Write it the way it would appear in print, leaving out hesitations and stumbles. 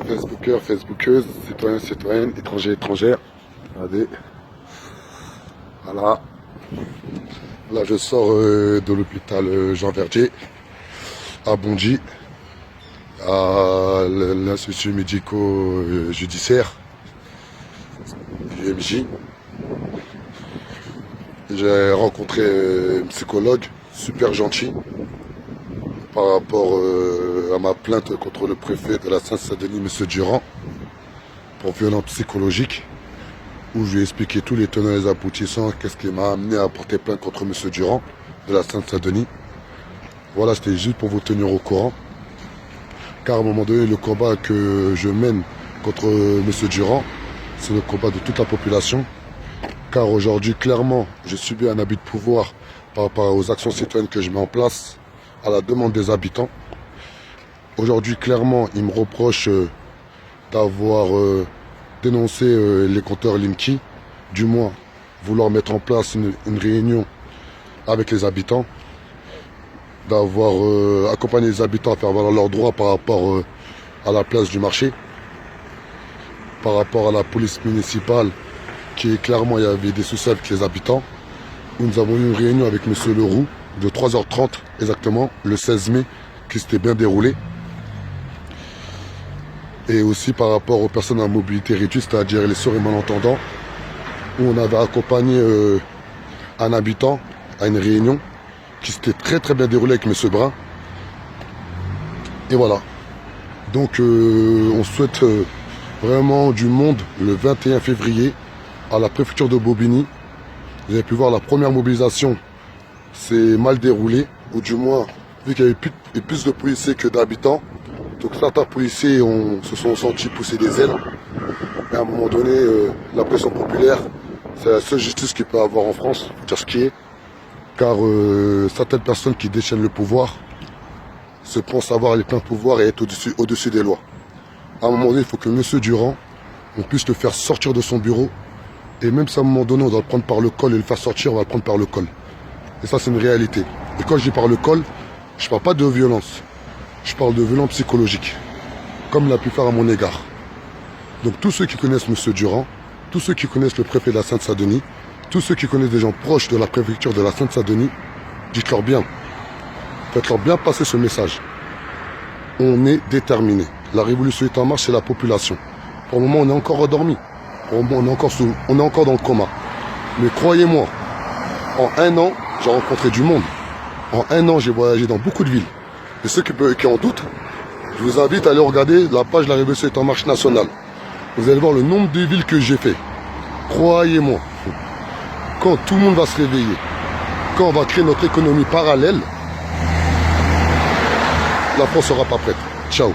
Facebookers, Facebookeuses, citoyens, citoyennes, étrangers, étrangères. Regardez. Voilà. Là, je sors de l'hôpital Jean Verdier à Bondy, à l'Institut médico-judiciaire, l'IMJ. J'ai rencontré un psychologue super gentil par rapport à ma plainte contre le préfet de la Seine-Saint-Denis, M. Durand, pour violence psychologique, où je lui ai expliqué tous les tenants et les aboutissants, qu'est-ce qui m'a amené à porter plainte contre M. Durand de la Seine-Saint-Denis. Voilà, c'était juste pour vous tenir au courant, car à un moment donné, le combat que je mène contre M. Durand, c'est le combat de toute la population, car aujourd'hui, clairement, je subis un abus de pouvoir par rapport aux actions citoyennes que je mets en place à la demande des habitants. Aujourd'hui, clairement, il me reproche d'avoir dénoncé les compteurs Linky, du moins vouloir mettre en place une réunion avec les habitants, d'avoir accompagné les habitants à faire valoir leurs droits par rapport à la place du marché, par rapport à la police municipale, qui clairement il y avait des soucis avec les habitants, où nous avons eu une réunion avec M. Leroux de 3h30 exactement, le 16 mai, qui s'était bien déroulé. Et aussi par rapport aux personnes à mobilité réduite, c'est-à-dire les sourds et malentendants, où on avait accompagné un habitant à une réunion qui s'était très bien déroulée avec M. Brun. Et voilà. Donc on souhaite vraiment du monde le 21 février à la préfecture de Bobigny. Vous avez pu voir la première mobilisation s'est mal déroulée, ou du moins, vu qu'il y avait plus de policiers que d'habitants. Donc certains policiers se sont sentis pousser des ailes. Mais à un moment donné, la pression populaire, c'est la seule justice qu'il peut avoir en France, faut dire ce qui est. Car certaines personnes qui détiennent le pouvoir se pensent avoir les pleins pouvoirs et être au-dessus des lois. À un moment donné, il faut que M. Durand, on puisse le faire sortir de son bureau. Et même si à un moment donné, on doit le prendre par le col et le faire sortir, on va le prendre par le col. Et ça, c'est une réalité. Et quand je dis par le col, je ne parle pas de violence. Je parle de violence psychologique, comme il a pu faire à mon égard. Donc tous ceux qui connaissent M. Durand, tous ceux qui connaissent le préfet de la Seine-Saint-Denis, tous ceux qui connaissent des gens proches de la préfecture de la Seine-Saint-Denis, dites-leur bien, faites-leur bien passer ce message. On est déterminés. La révolution est en marche, c'est la population. Pour le moment, on est encore endormi. Pour le moment, on est encore dans le coma. Mais croyez-moi, en un an, j'ai rencontré du monde. En un an, j'ai voyagé dans beaucoup de villes. Et ceux qui en doutent, je vous invite à aller regarder la page La Révolution est en marche nationale. Vous allez voir le nombre de villes que j'ai fait. Croyez-moi, quand tout le monde va se réveiller, quand on va créer notre économie parallèle, la France sera pas prête. Ciao.